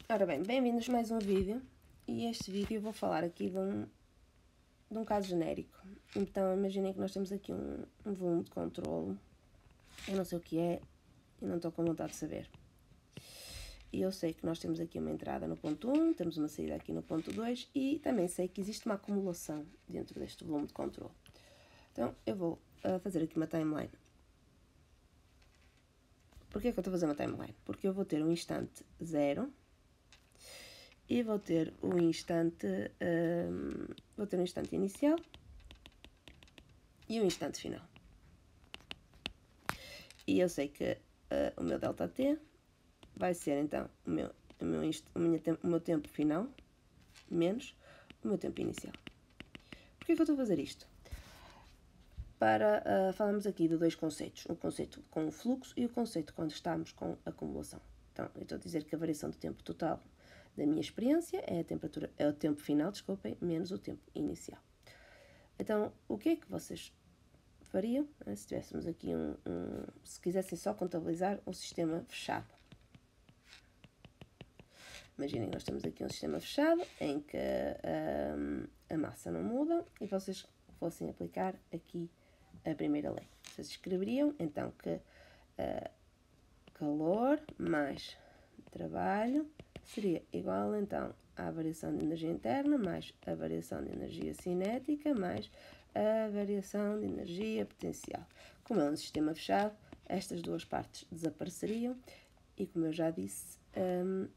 Ora bem, bem-vindos a mais um vídeo, e este vídeo eu vou falar aqui de um caso genérico. Então imaginem que nós temos aqui um volume de controlo, eu não sei o que é e não estou com vontade de saber. E eu sei que nós temos aqui uma entrada no ponto 1, temos uma saída aqui no ponto 2 e também sei que existe uma acumulação dentro deste volume de controlo. Então eu vou fazer aqui uma timeline. Porquê que eu estou a fazer uma timeline? Porque eu vou ter um instante 0 e vou ter um instante inicial e um instante final. E eu sei que o meu ΔT vai ser então o meu tempo final menos o meu tempo inicial. Porquê que eu estou a fazer isto? Para falarmos aqui de dois conceitos, o conceito com o fluxo e o conceito quando estamos com acumulação. Então, eu estou a dizer que a variação do tempo total da minha experiência é o tempo final, desculpem, menos o tempo inicial. Então, o que é que vocês fariam se tivéssemos aqui se quisessem só contabilizar um sistema fechado? Imaginem que nós temos aqui um sistema fechado em que a massa não muda e vocês fossem aplicar aqui a primeira lei. Vocês escreveriam então que calor mais trabalho seria igual então à variação de energia interna mais a variação de energia cinética mais a variação de energia potencial. Como é um sistema fechado, estas duas partes desapareceriam e, como eu já disse,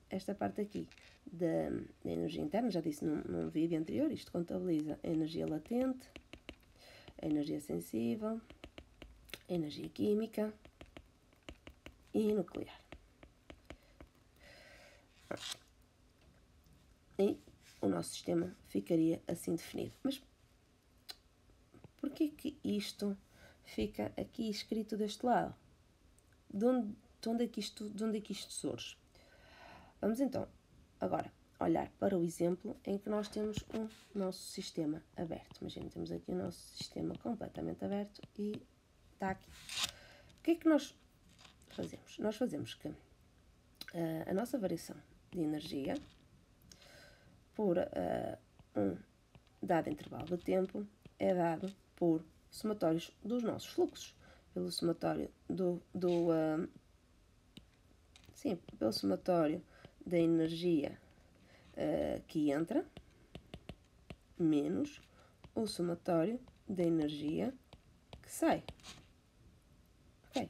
esta parte aqui da energia interna, já disse num vídeo anterior, isto contabiliza a energia latente, a energia sensível, a energia química e nuclear. E o nosso sistema ficaria assim definido. Mas porquê que isto fica aqui escrito deste lado? De onde é que isto surge? Vamos então agora olhar para o exemplo em que nós temos o nosso sistema aberto. Imagina, temos aqui o nosso sistema completamente aberto e está aqui. O que é que nós fazemos? Nós fazemos que a nossa variação de energia por um dado intervalo de tempo é dado por somatórios dos nossos fluxos, pelo somatório pelo somatório da energia que entra menos o somatório da energia que sai. Ok?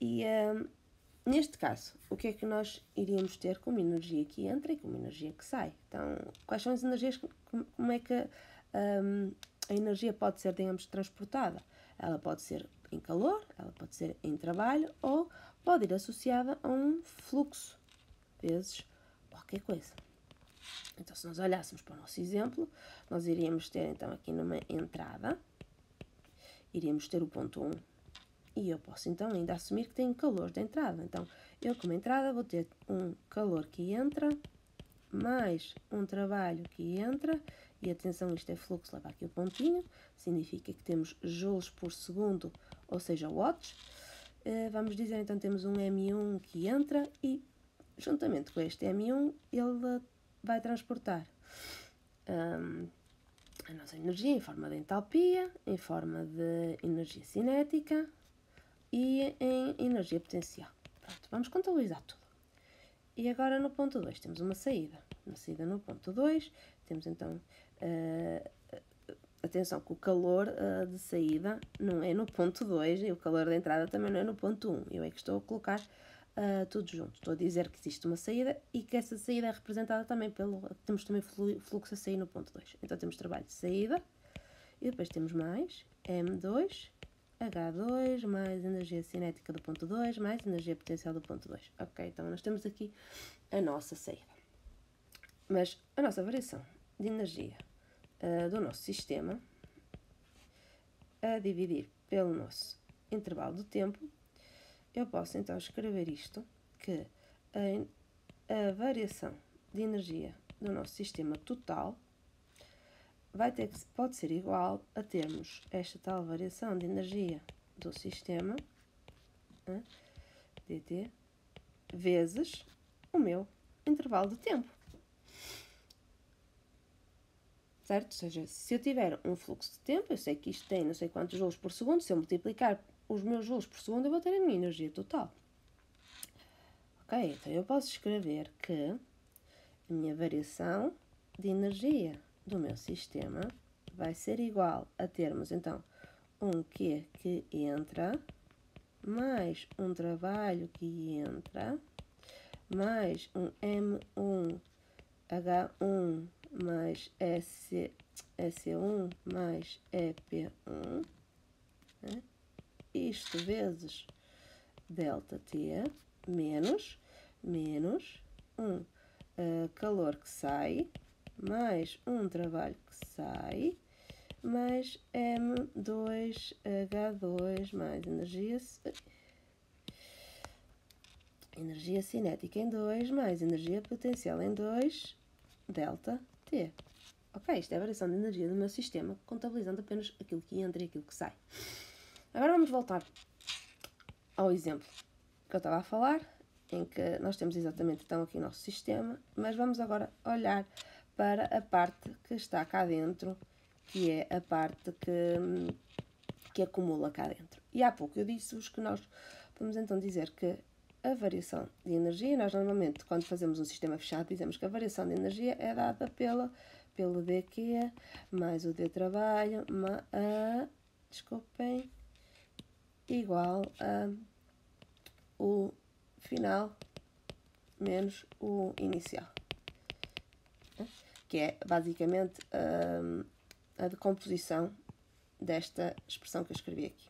E neste caso, o que é que nós iríamos ter como energia que entra e como energia que sai? Então, quais são as energias, como é que a energia pode ser, digamos, transportada? Ela pode ser em calor, ela pode ser em trabalho ou pode ir associada a um fluxo, vezes qualquer coisa. Então, se nós olhássemos para o nosso exemplo, nós iríamos ter então aqui numa entrada, iríamos ter o ponto 1 e eu posso então ainda assumir que tenho calor de entrada. Então, eu como entrada vou ter um calor que entra mais um trabalho que entra, e atenção, isto é fluxo, leva aqui o pontinho, significa que temos joules por segundo, ou seja, watts. Vamos dizer, então, temos um M1 que entra e, juntamente com este M1, ele vai transportar a nossa energia em forma de entalpia, em forma de energia cinética e em energia potencial. Pronto, vamos contabilizar tudo. E agora no ponto 2 temos uma saída. Uma saída no ponto 2, temos então, atenção que o calor de saída não é no ponto 2 e o calor de entrada também não é no ponto 1. Eu é que estou a colocar tudo junto. Estou a dizer que existe uma saída e que essa saída é representada também temos também fluxo a sair no ponto 2. Então temos trabalho de saída e depois temos mais M2, H2, mais energia cinética do ponto 2, mais energia potencial do ponto 2. Ok, então nós temos aqui a nossa saída. Mas a nossa variação de energia do nosso sistema, a dividir pelo nosso intervalo de tempo, eu posso então escrever isto, que a variação de energia do nosso sistema total pode ser igual a termos esta tal variação de energia do sistema, dt, vezes o meu intervalo de tempo. Certo? Ou seja, se eu tiver um fluxo de tempo, eu sei que isto tem não sei quantos joules por segundo, se eu multiplicar os meus joules por segundo, eu vou ter a minha energia total. Ok, então eu posso escrever que a minha variação de energia do meu sistema vai ser igual a termos, então, um Q que entra, mais um trabalho que entra, mais um M1 H1 mais SC1 mais EP1, né? Isto vezes ΔT, menos um calor que sai, mais um trabalho que sai, mais M2H2 mais energia cinética em 2, mais energia potencial em 2, ΔT. Ok, isto é a variação de energia do meu sistema, contabilizando apenas aquilo que entra e aquilo que sai. Agora vamos voltar ao exemplo que eu estava a falar, em que nós temos exatamente então aqui o nosso sistema, mas vamos agora olhar para a parte que está cá dentro, que é a parte que acumula cá dentro. E há pouco eu disse-vos que nós podemos então dizer que a variação de energia, nós normalmente quando fazemos um sistema fechado dizemos que a variação de energia é dada pelo dQ mais o D trabalho, igual a o final menos o inicial, que é basicamente a decomposição desta expressão que eu escrevi aqui.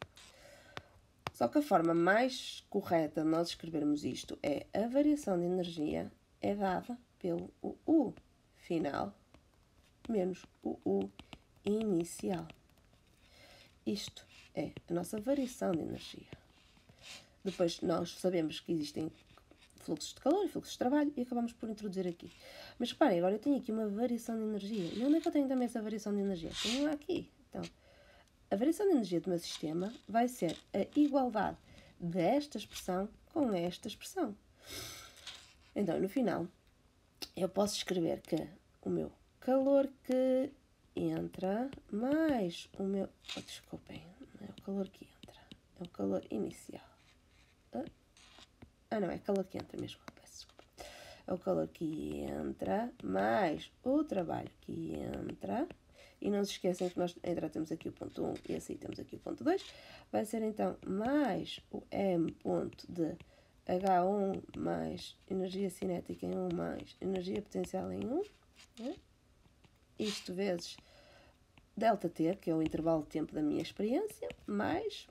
Só que a forma mais correta de nós escrevermos isto é a variação de energia é dada pelo U final menos o U inicial. Isto é a nossa variação de energia. Depois nós sabemos que existem fluxos de calor e fluxos de trabalho e acabamos por introduzir aqui. Mas reparem, agora eu tenho aqui uma variação de energia. E onde é que eu tenho também essa variação de energia? Tenho aqui. Então, a variação de energia do meu sistema vai ser a igualdade desta expressão com esta expressão. Então, no final, eu posso escrever que o meu calor que entra mais o meu... desculpem, não é o calor que entra, é o calor inicial. Não, é calor que entra mesmo, peço desculpa. É o calor que entra mais o trabalho que entra. E não se esqueçam que nós temos aqui o ponto 1 e assim temos aqui o ponto 2. Vai ser então mais o M ponto de H1 mais energia cinética em 1 mais energia potencial em 1. Né? Isto vezes ΔT, que é o intervalo de tempo da minha experiência, mais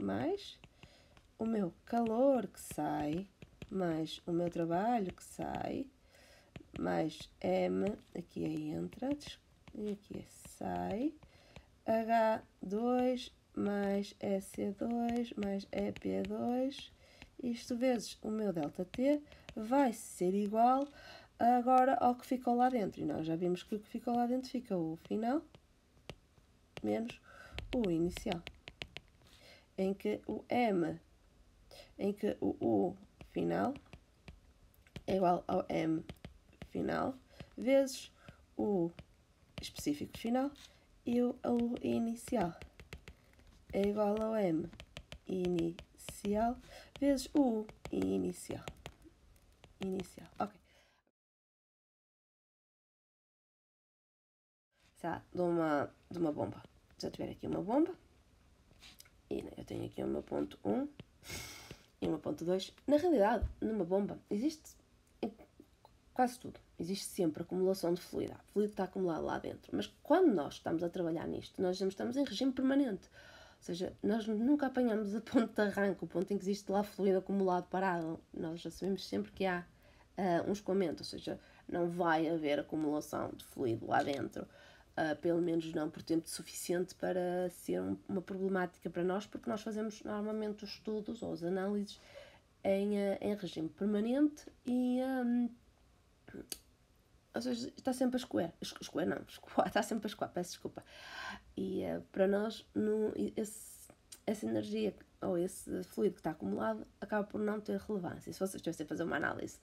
o meu calor que sai, mais o meu trabalho que sai, mais M, aqui é entra, e aqui é sai, H2 mais SC2 mais EP2, isto vezes o meu ΔT vai ser igual agora ao que ficou lá dentro. E nós já vimos que o que ficou lá dentro fica o final menos o inicial, em que o U final é igual ao M final vezes o específico final e o U inicial é igual ao M inicial vezes o U inicial. Ok. De uma bomba. Se eu tiver aqui uma bomba, e eu tenho aqui o meu ponto 1 e o meu ponto 2. Na realidade, numa bomba, existe quase tudo. Existe sempre acumulação de fluido. O fluido está acumulado lá dentro. Mas quando nós estamos a trabalhar nisto, nós estamos em regime permanente. Ou seja, nós nunca apanhamos a ponto de arranque, o ponto em que existe lá fluido acumulado parado. Nós assumimos sempre que há um escoamento, ou seja, não vai haver acumulação de fluido lá dentro. Pelo menos não por tempo suficiente para ser uma problemática para nós, porque nós fazemos normalmente os estudos ou as análises em regime permanente e ou seja, está sempre a escoar, está sempre a escoar, peço desculpa. E para nós essa energia ou esse fluido que está acumulado acaba por não ter relevância. Se vocês estivessem a fazer uma análise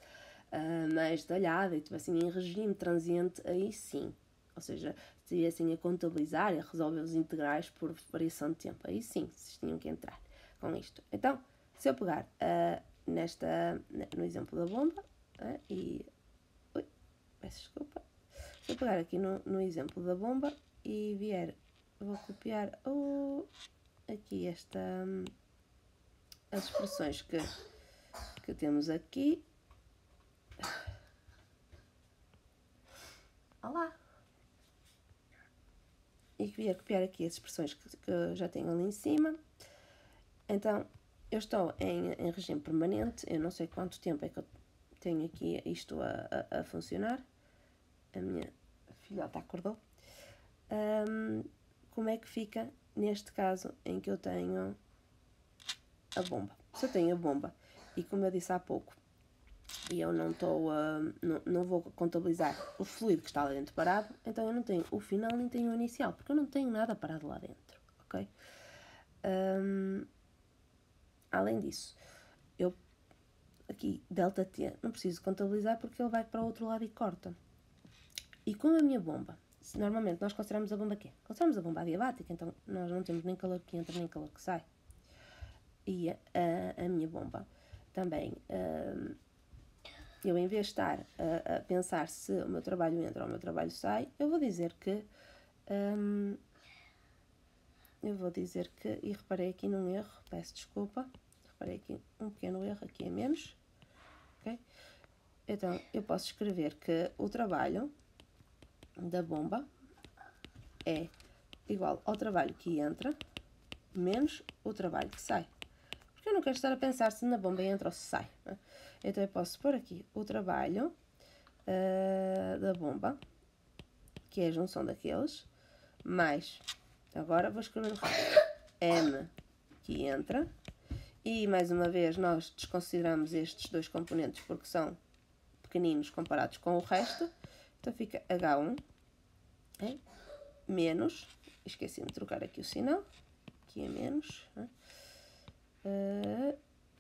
mais detalhada e estivessem em regime transiente, aí sim. Ou seja, se estivessem a contabilizar e a resolver os integrais por variação de tempo, aí sim, vocês tinham que entrar com isto. Então, se eu pegar no exemplo da bomba peço desculpa. Se eu pegar aqui no exemplo da bomba e vier, vou copiar aqui as expressões que temos aqui. Olá! E que vier copiar aqui as expressões que eu já tenho ali em cima. Então, eu estou em regime permanente. Eu não sei quanto tempo é que eu tenho aqui isto a funcionar. A minha filhota acordou. Como é que fica neste caso em que eu tenho a bomba? Se eu tenho a bomba e, como eu disse há pouco, e eu não vou contabilizar o fluido que está lá dentro parado, então eu não tenho o final nem tenho o inicial, porque eu não tenho nada parado lá dentro, ok? Além disso, eu aqui, ΔT, não preciso contabilizar porque ele vai para o outro lado e corta. E com a minha bomba, normalmente nós consideramos a bomba quê? Consideramos a bomba adiabática, então nós não temos nem calor que entra nem calor que sai. E a minha bomba também, eu em vez de estar a pensar se o meu trabalho entra ou o meu trabalho sai, eu vou dizer que, e reparei aqui num erro, peço desculpa, reparei aqui um pequeno erro, aqui é menos, ok? Então, eu posso escrever que o trabalho da bomba é igual ao trabalho que entra menos o trabalho que sai. Porque eu não quero estar a pensar se na bomba entra ou se sai. Né? Então eu posso pôr aqui o trabalho da bomba, que é a junção daqueles, mais, agora vou escrever no resto, M que entra, e mais uma vez nós desconsideramos estes dois componentes porque são pequeninos comparados com o resto, então fica H1 menos, esqueci-me de trocar aqui o sinal, aqui é menos,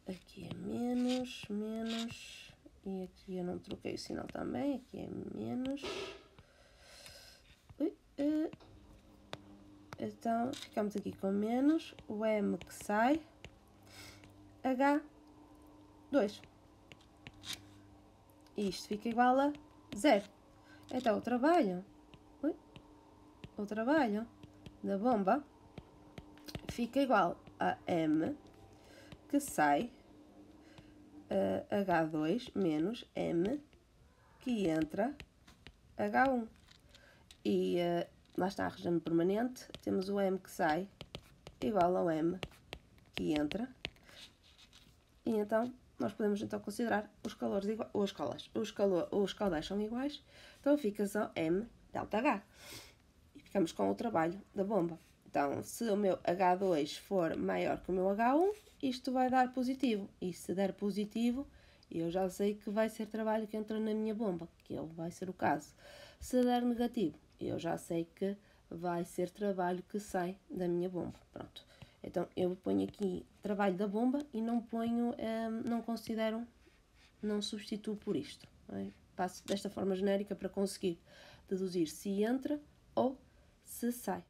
aqui é menos, e aqui eu não troquei o sinal também, aqui é menos. Então, ficamos aqui com menos, o M que sai, H2. E isto fica igual a 0. Então, o trabalho da bomba fica igual a M que sai H2 menos M que entra H1. E lá está a regime permanente, temos o M que sai igual ao M que entra. E então nós podemos então considerar os calores os caudais são iguais, então fica só M delta H. E ficamos com o trabalho da bomba. Então, se o meu H2 for maior que o meu H1, isto vai dar positivo. E se der positivo, eu já sei que vai ser trabalho que entra na minha bomba, que vai ser o caso. Se der negativo, eu já sei que vai ser trabalho que sai da minha bomba. Pronto. Então, eu ponho aqui trabalho da bomba e não ponho, não substituo por isto. Passo desta forma genérica para conseguir deduzir se entra ou se sai.